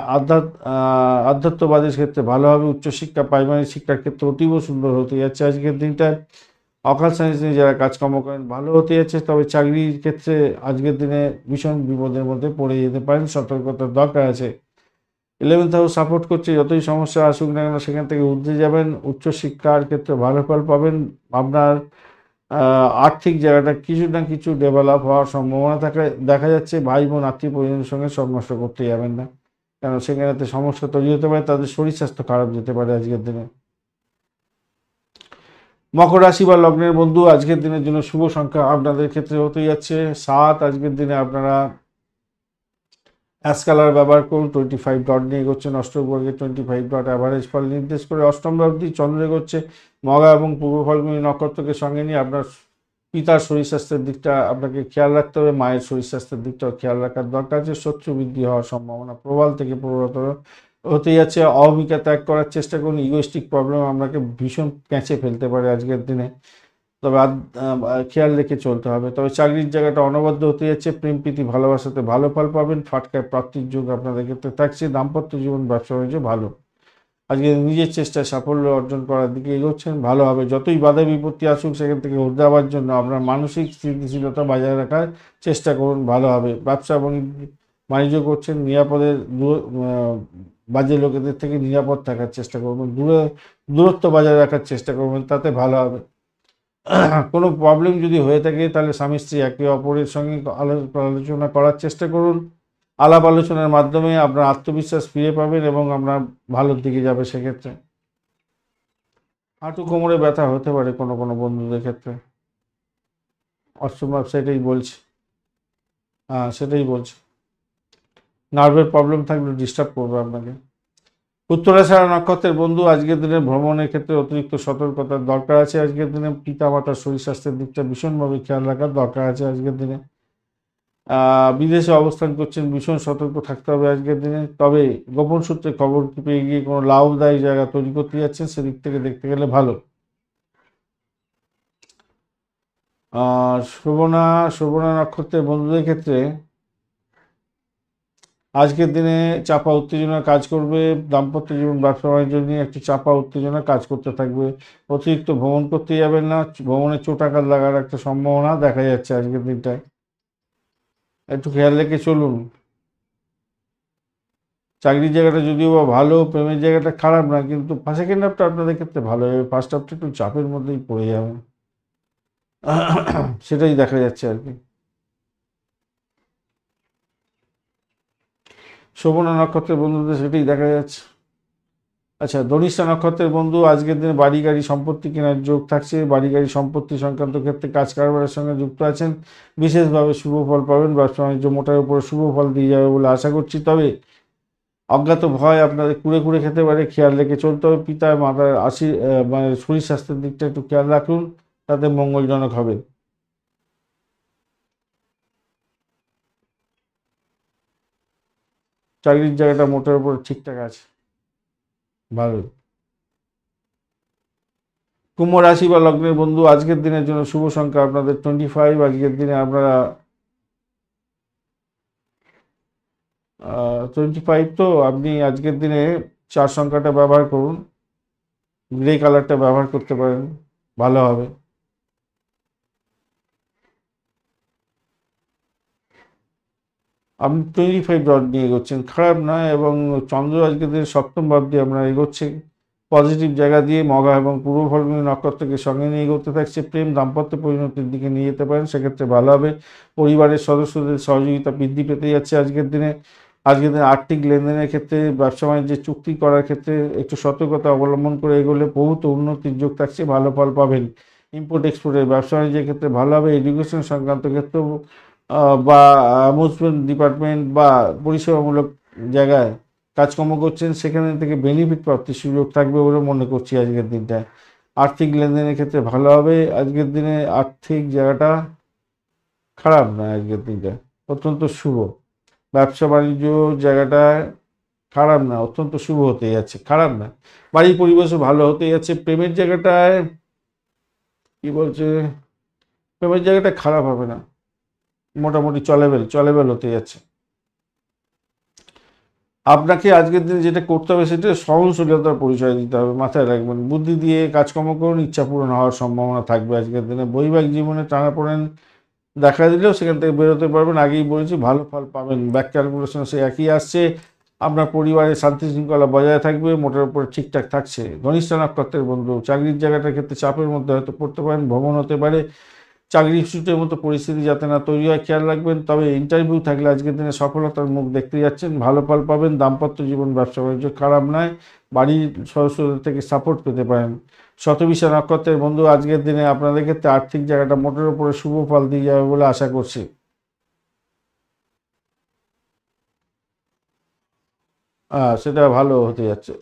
আধ্যাত্মবাদের ক্ষেত্রে ভালো হবে, উচ্চশিক্ষা প্রাইমারি শিক্ষার ক্ষেত্রে অতীব সুন্দর হতে যাচ্ছে আজকের দিনটা। অকাল সায়েন্স নিয়ে যারা কাজকর্ম করেন ভালো হতে যাচ্ছে, তবে চাকরির ক্ষেত্রে আজকের দিনে ভীষণ বিপদের মধ্যে পড়ে যেতে পারেন, সতর্কতার দরকার আছে। 11th হাউস সাপোর্ট করছে, যতই সমস্যা আসুক না কেন সেখান থেকে উঠতে যাবেন, উচ্চশিক্ষার ক্ষেত্রে ভালো ফল পাবেন, আপনার আর্থিক জায়গাটা কিছু না কিছু ডেভেলপ হওয়ার সম্ভাবনা দেখা যাচ্ছে। ভাই বোন আত্মীয় পরিজনের সঙ্গে সব নষ্ট করতে যাবেন না, কেন সেখানেতে সমস্যা তৈরি হতে পারে, তাদের শরীর স্বাস্থ্য খারাপ যেতে পারে আজকের দিনে। মকর রাশি বা লগ্নের বন্ধু আজকের দিনের জন্য শুভ সংখ্যা আপনাদের ক্ষেত্রে হতে যাচ্ছে 7। আজকের দিনে আপনারা অ্যাশ কালার ব্যবহার করুন। 25 ডট নিয়ে এগোচ্ছেন অষ্টবর্গে, 25 ডট অ্যাভারেজ ফল নির্দেশ করে। অষ্টম ভাবটি চন্দ্র এগোচ্ছে মঘা এবং পূর্ব ফাল্গুনী নক্ষত্রকে সঙ্গে নিয়ে। আপনার পিতার শরীর স্বাস্থ্যের দিকটা আপনাকে খেয়াল রাখতে হবে, মায়ের শরীর স্বাস্থ্যের দিকটাও খেয়াল রাখার দরকার আছে। শত্রু বৃদ্ধি হওয়ার সম্ভাবনা প্রবল থেকে প্রবলতর হতে যাচ্ছে। অহমিকা ত্যাগ করার চেষ্টা করুন। ইগোস্টিক প্রবলেম আপনাকে ভীষণ প্যাঁচে ফেলতে পারে আজকের দিনে, তবে খেয়াল রেখে চলতে হবে। তবে চাকরির জায়গাটা অনবদ্য হতে যাচ্ছে। প্রেম প্রীতি ভালোবাসাতে ভালো ফল পাবেন। ফাটকায় প্রাপ্তির যোগ আপনাদের ক্ষেত্রে থাকছে। দাম্পত্য জীবন ব্যবসা বাণিজ্য ভালো। আজকে নিজের চেষ্টায় সাফল্য অর্জন করার দিকে এগোচ্ছেন, ভালো হবে। যতই বাধা বিপত্তি আসুক সেখান থেকে উঠে যাওয়ার জন্য আপনার মানসিক স্থিতিশীলতা বজায় রাখার চেষ্টা করুন, ভালো হবে। ব্যবসা এবং বাণিজ্য করছেন, নিরাপদের বাজে লোকেদের থেকে নিরাপদ থাকার চেষ্টা করবেন, দূরত্ব বজায় রাখার চেষ্টা করবেন, তাতে ভালো হবে। কোনো প্রবলেম যদি হয়ে থাকে তাহলে স্বামী স্ত্রী একে অপরের সঙ্গে আলোচনা করার চেষ্টা করুন। আলাপ আলোচনার মাধ্যমে আপনার আত্মবিশ্বাস ফিরে পাবেন এবং আপনার ভালোর দিকে যাবে। সেক্ষেত্রে হাঁটু কোমরে ব্যথা হতে পারে কোনো কোনো বন্ধুদের ক্ষেত্রে। অষ্টম ভাব সেটাই বলছে, হ্যাঁ সেটাই বলছে। নার্ভের প্রবলেম থাকলে ডিস্টার্ব করবে আপনাকে। উত্তরাষাঢ়া নক্ষত্রের বন্ধু আজকের দিনে ভ্রমণের ক্ষেত্রে অতিরিক্ত সতর্কতার দরকার আছে। আজকের দিনে পিতা মাতার শরীর স্বাস্থ্যের দিকটা ভীষণভাবে খেয়াল রাখার দরকার আছে আজকের দিনে। বিদেশে অবস্থান করছেন, ভীষণ সতর্ক থাকতে হবে আজকের দিনে। তবে গোপন সূত্রে খবর পেয়ে গিয়ে কোনো লাভদায়ী জায়গা তৈরি করতে যাচ্ছেন, সেদিক থেকে দেখতে গেলে ভালো। আর শোভনা নক্ষত্রের বন্ধুদের ক্ষেত্রে আজকের দিনে চাপা উত্তেজনা কাজ করবে। দাম্পত্য জীবন ব্যবসা বাণিজ্য নিয়ে একটু চাপা উত্তেজনা কাজ করতে থাকবে। অতিরিক্ত ভ্রমণ করতে যাবেন না, ভ্রমণে চোটাঘাত লাগার একটা সম্ভাবনা দেখা যাচ্ছে আজকের দিনটায়, একটু খেয়াল রেখে চলুন। চাকরির জায়গাটা যদিও বা ভালো, প্রেমের জায়গাটা খারাপ না, কিন্তু সেকেন্ড হাফটা আপনাদের ক্ষেত্রে ভালো হবে। ফার্স্ট হাফটা একটু চাপের মধ্যেই পড়ে যাবে, সেটাই দেখা যাচ্ছে আর কি। শোভনা নক্ষত্রের বন্ধুদের সেটাই দেখা যাচ্ছে। আচ্ছা, ধনিষ্ঠা নক্ষত্রের বন্ধু আজকের দিনে বাড়ি গাড়ি সম্পত্তি কেনার যোগ থাকছে। বাড়ি গাড়ি সম্পত্তি সংক্রান্ত ক্ষেত্রে কাজ কারবারের সঙ্গে যুক্ত আছেন, বিশেষভাবে শুভ ফল পাবেন। ব্যবসা বাণিজ্য মোটার উপরে শুভ ফল দিয়ে যাবে বলে আশা করছি। তবে অজ্ঞাত ভয় আপনাদের কুড়ে কুড়ে খেতে পারে, খেয়াল রেখে চলতে হবে। পিতা মাতার মানে শরীর স্বাস্থ্যের দিকটা একটু খেয়াল রাখুন, তাতে মঙ্গলজনক হবে। চাকরির জায়গাটা মোটের উপর ঠিকঠাক আছে, ভালো। কুম্ভ রাশি বা লগ্নের বন্ধু আজকের দিনের জন্য শুভ সংখ্যা আপনাদের 25। আজকের দিনে আপনারা 25, তো আপনি আজকের দিনে 4 সংখ্যাটা ব্যবহার করুন, গ্রে কালারটা ব্যবহার করতে পারেন, ভালো হবে। আপনি 25 ডট নিয়ে এগোচ্ছেন, খারাপ নয়। এবং চন্দ্র আজকের দিনে সপ্তম ভাব দিয়ে আমরা এগোচ্ছে পজিটিভ জায়গা দিয়ে। মঘা এবং পূর্ব ফাল্গুনী নক্ষত্রকে সঙ্গে নিয়ে এগোতে থাকছে। প্রেম দাম্পত্য পরিণতির দিকে নিয়ে যেতে পারেন, সেক্ষেত্রে ভালো হবে। পরিবারের সদস্যদের সহযোগিতা বৃদ্ধি পেতে যাচ্ছে আজকের দিনে। আজকের দিনে আর্থিক লেনদেনের ক্ষেত্রে, ব্যবসা বাণিজ্যের চুক্তি করার ক্ষেত্রে একটু সতর্কতা অবলম্বন করে এগোলে বহুত উন্নতির যোগ থাকছে, ভালো ফল পাবেন। ইম্পোর্ট এক্সপোর্টের ব্যবসা বাণিজ্যের ক্ষেত্রে ভালো হবে। এডুকেশন সংক্রান্ত ক্ষেত্রেও বা অ্যামুজমেন্ট ডিপার্টমেন্ট বা পরিষেবামূলক জায়গায় কাজকর্ম করছেন, সেখানে থেকে বেনিফিট প্রাপ্তির সুযোগ থাকবে বলে মনে করছি আজকের দিনটায়। আর্থিক লেনদেনের ক্ষেত্রে ভালো হবে। আজকের দিনে আর্থিক জায়গাটা খারাপ নয়, আজকের দিনটা অত্যন্ত শুভ। ব্যবসা বাণিজ্য জায়গাটায় খারাপ না, অত্যন্ত শুভ হতে যাচ্ছে, খারাপ না। বাড়ির পরিবেশও ভালো হতে যাচ্ছে। প্রেমের জায়গাটায় কি বলছে, প্রেমের জায়গাটা খারাপ হবে না, মোটামুটি চলেবেল হতে যাচ্ছে। আপনাকে আজকের দিনে যেটা করতে হবে সেটা সহনশীলতার পরিচয় দিতে হবে, মাথায় রাখবেন। বুদ্ধি দিয়ে কাজকর্ম করুন, ইচ্ছা পূরণ হওয়ার সম্ভাবনা থাকবে আজকের দিনে। বৈবাহিক জীবনে টানাপোড়েন দেখা দিলেও সেখান থেকে বেরোতে পারবেন। আগেই বলেছি ভালো ফল পাবেন। ব্যাক ক্যালকুলেশন সে একই আসছে। আপনার পরিবারের শান্তি শৃঙ্খলা বজায় থাকবে, মোটের উপরে ঠিকঠাক থাকছে। ধনিষ্ঠা নক্ষত্রের বন্ধু চাকরির জায়গাটার ক্ষেত্রে চাপের মধ্যে হয়তো পড়তে পারেন, ভ্রমণ হতে পারে। চাকরি ইনস্টিটিউটের মতো পরিস্থিতি যাতে না তৈরি হয় খেয়াল রাখবেন। তবে ইন্টারভিউ থাকলে আজকের দিনে সফলতার মুখ দেখতে যাচ্ছেন, ভালো ফল পাবেন। দাম্পত্য জীবন ব্যবসা বাণিজ্য খারাপ নয়, বাড়ির সদস্যদের থেকে সাপোর্ট পেতে পারেন। শতবিশা নক্ষত্রের বন্ধু আজকের দিনে আপনাদের ক্ষেত্রে আর্থিক জায়গাটা মোটের উপরে শুভ ফল দিয়ে যাবে বলে আশা করছি। সেটা ভালো হতে যাচ্ছে।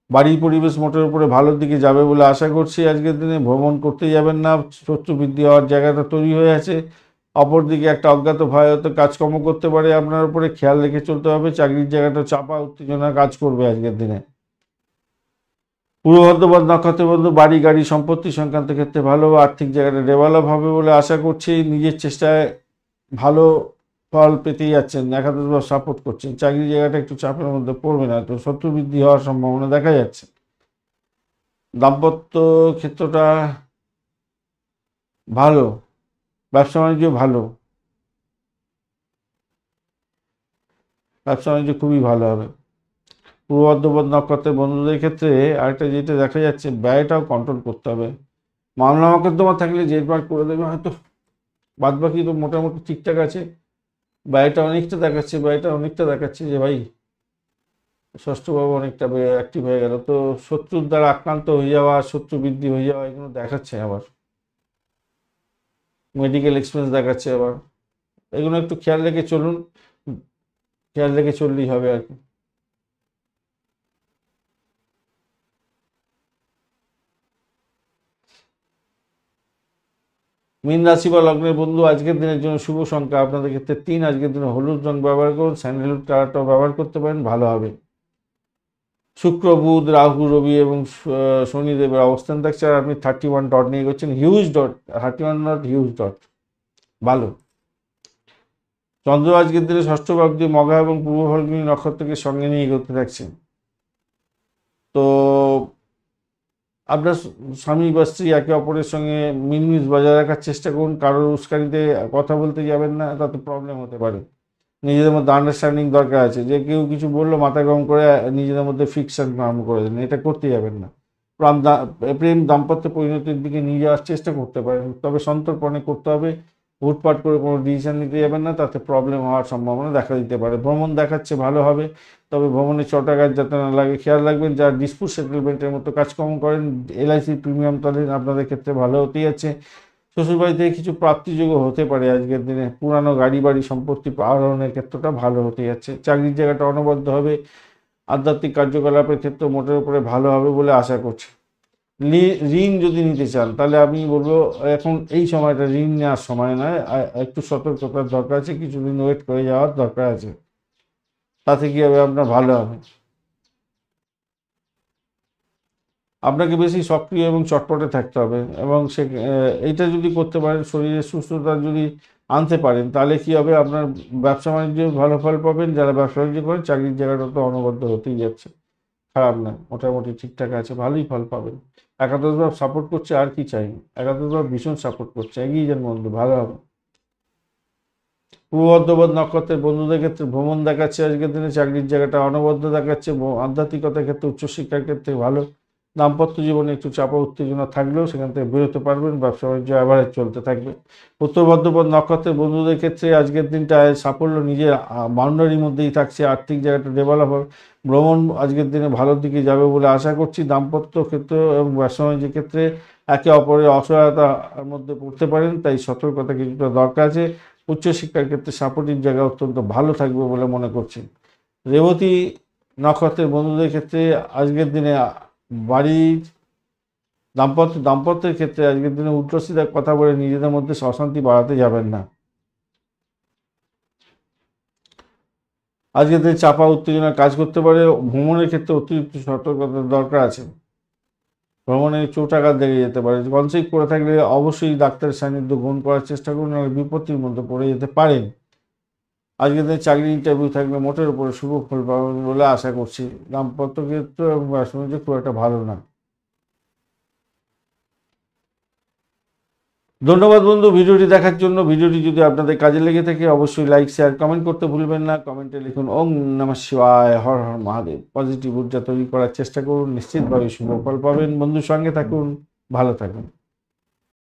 বাড়ির পরিবেশ মোটের উপরে ভালোর দিকে যাবে বলে আশা করছি। আজকের দিনে ভ্রমণ করতে যাবেন না, শত্রু বৃদ্ধি হওয়ার জায়গাটা তৈরি হয়ে আছে। অপরদিকে একটা অজ্ঞাত ভয় হয়তো কাজকর্ম করতে পারে, আপনার উপরে খেয়াল রেখে চলতে হবে। চাকরির জায়গাটা চাপা উত্তেজনা কাজ করবে আজকের দিনে। পূর্ব বর্ধমান নক্ষত্র বন্ধু বাড়ি গাড়ি সম্পত্তি সংক্রান্ত ক্ষেত্রে ভালো, আর্থিক জায়গাটা ডেভেলপ হবে বলে আশা করছি। নিজের চেষ্টায় ভালো ফল পেতেই যাচ্ছেন, একাদশবার সাপোর্ট করছেন। চাকরির জায়গাটা একটু চাপের মধ্যে পড়বে না, তো শত্রু বৃদ্ধি হওয়ার সম্ভাবনা দেখা যাচ্ছে। দাম্পত্য ক্ষেত্রটা ভালো, ব্যবসা বাণিজ্য ভালো, ব্যবসা বাণিজ্য খুবই ভালো হবে। পূর্ব বর্ধমান নক্ষত্রের বন্ধুদের ক্ষেত্রে আরেকটা যেটা দেখা যাচ্ছে, ব্যয়টাও কন্ট্রোল করতে হবে। মামলা মকদ্দমা থাকলে জেরবার করে দেবে হয়তো, বাদ বাকি তো মোটামুটি ঠিকঠাক আছে। ব্যয়টা অনেকটা দেখাচ্ছে যে ভাই ষষ্ঠভাব অনেকটা অ্যাক্টিভ হয়ে গেল, তো শত্রুর দ্বারা আক্রান্ত হয়ে যাওয়া, শত্রু বৃদ্ধি হয়ে যাওয়া এগুলো দেখাচ্ছে। আবার মেডিকেল এক্সপেন্স দেখাচ্ছে আবার, এগুলো একটু খেয়াল রেখে চলুন, খেয়াল রেখে চললেই হবে আর কি। মীন রাশি বা লগ্নের বন্ধু আজকের দিনের জন্য শুভ সংখ্যা আপনাদের ক্ষেত্রে 3। আজকের দিনে হলুদ রং ব্যবহার করুন, স্যান্ডেলউড কালারটাও ব্যবহার করতে পারেন, ভালো হবে। শুক্র বুধ রাহু রবি এবং শনিদেবের অবস্থান থাকছে, আর আপনি 31 ডট নিয়ে করছেন, huge dot, 31 dot huge dot, ভালো। চন্দ্র আজকের দিনে ষষ্ঠ ভাব দিয়ে মঘা এবং পূর্ব ফাল্গুনী নক্ষত্রকে সঙ্গে নিয়ে করতে থাকছেন। তো আপনার স্বামী বা স্ত্রী একে অপরের সঙ্গে মিলমিশ বজায় রাখার চেষ্টা করুন, কারোর উস্কানিতে কথা বলতে যাবেন না, তাতে প্রবলেম হতে পারে। নিজেদের মধ্যে আন্ডারস্ট্যান্ডিং দরকার আছে, যে কেউ কিছু বললো মাথা গরম করে নিজেদের মধ্যে ফিকশন আরম্ভ করে দেন, এটা করতে যাবেন না। প্রেম দাম্পত্য পরিণতির দিকে নিয়ে যাওয়ার চেষ্টা করতে পারেন, তবে সন্তর্পণে করতে হবে। হুটপাট করে কোনো ডিসিশন নিতে যাবেন না, তাতে প্রবলেম হওয়ার সম্ভাবনা দেখা দিতে পারে। ভ্রমণ দেখাচ্ছে ভালো হবে, তবে ভ্রমণে চটাঘাত যাতে না লাগে খেয়াল রাখবেন। যারা ডিসপুট সেটেলমেন্টের মতো কাজকর্ম করেন, এলআইসি প্রিমিয়াম তোলেন, আপনাদের ক্ষেত্রে ভালো হতেই যাচ্ছে। শ্বশুরবাড়ি থেকে কিছু প্রাপ্তিযোগ্য হতে পারে আজকের দিনে। পুরানো গাড়ি বাড়ি সম্পত্তি আহরণের ক্ষেত্রটা ভালো হতে যাচ্ছে। চাকরির জায়গাটা অনবদ্য হবে। আধ্যাত্মিক কার্যকলাপের ক্ষেত্রে মোটের উপরে ভালো হবে বলে আশা করছি। ঋণ যদি নিতে চান তাহলে আমি বলবো এখন এই সময়টা ঋণ নেওয়ার সময় নয়, একটু সতর্কতার দরকার আছে, কিছুদিন ওয়েট করে যাওয়ার দরকার আছে, তাতে কি হবে আপনার ভালো হবে। আপনাকে বেশি সক্রিয় এবং চটপটে থাকতে হবে, এবং এইটা যদি করতে পারেন, শরীরের সুস্থতা যদি আনতে পারেন, তাহলে কি হবে, আপনার ব্যবসা বাণিজ্যে ভালো ফল পাবেন। যারা ব্যবসা বাণিজ্য করেন, চাকরির জায়গাটা তো অনবদ্য হতেই যাচ্ছে, খারাপ না, মোটামুটি ঠিকঠাক আছে, ভালোই ফল পাবেন। একাদশ ভাব সাপোর্ট করছে, আর কি চাই। একাদশ ভাব ভীষণ সাপোর্ট করছে, এগিয়ে যান বন্ধু, ভালো হবে। পূর্ব বর্ধমান নক্ষত্রের বন্ধুদের ক্ষেত্রে ভ্রমণ দেখাচ্ছে আজকের দিনে, চাকরির জায়গাটা অনবদ্য দেখাচ্ছে। আধ্যাত্মিকতার ক্ষেত্রে উচ্চশিক্ষার ক্ষেত্রে ভালো। দাম্পত্য জীবনে একটু চাপা উত্তেজনা থাকলেও সেখান থেকে বেরোতে পারবেন, ব্যবসা বাণিজ্য অ্যাভারেজ চলতে থাকবে। উত্তর বর্ধমান নক্ষত্রের বন্ধুদের ক্ষেত্রে আজকের দিনটায় সাফল্য নিজের বাউন্ডারির মধ্যেই থাকছে, আর্থিক জায়গাটা ডেভেলপ হবে। ভ্রমণ আজকের দিনে ভালোর দিকে যাবে বলে আশা করছি। দাম্পত্য ক্ষেত্র এবং ব্যবসা বাণিজ্যের ক্ষেত্রে একে অপরের অসহায়তার মধ্যে পড়তে পারেন, তাই সতর্কতা কিছুটা দরকার আছে। উচ্চশিক্ষার ক্ষেত্রে সাপোর্টিভ জায়গা অত্যন্ত ভালো থাকবে বলে মনে করছি। রেবতী নক্ষত্রের বন্ধুদের ক্ষেত্রে আজকের দিনে বাড়ির দাম্পত্যের ক্ষেত্রে আজকের দিনে উল্টোসিধা কথা বলে নিজেদের মধ্যে অশান্তি বাড়াতে যাবেন না। আজকের দিনে চাপা উত্তেজনা কাজ করতে পারে। ভ্রমণের ক্ষেত্রে অতিরিক্ত সতর্কতার দরকার আছে, ভ্রমণে চোটাঘাত লেগে যেতে পারে। কনসিভ করে থাকলে অবশ্যই ডাক্তারের সান্নিধ্য গ্রহণ করার চেষ্টা করুন, নাহলে বিপত্তির মধ্যে পড়ে যেতে পারেন। আজকের দিনে চাকরি ইন্টারভিউ থাকলে মোটের উপরে শুভ ফল পাবেন বলে আশা করছি। দাম্পত্য ক্ষেত্র এবং ব্যবসা বাণিজ্য খুব একটা ভালো না। ধন্যবাদ বন্ধু ভিডিওটি দেখার জন্য। ভিডিওটি যদি আপনাদের কাজে লেগে থাকে অবশ্যই লাইক শেয়ার কমেন্ট করতে ভুলবেন না। কমেন্টে লিখুন ওম নমঃ শিবায়, হর হর মহাদেব। পজিটিভ ঊর্জা তৈরি করার চেষ্টা করুন, নিশ্চিতভাবে শুভ ফল পাবেন। বন্ধুর সঙ্গে থাকুন, ভালো থাকুন।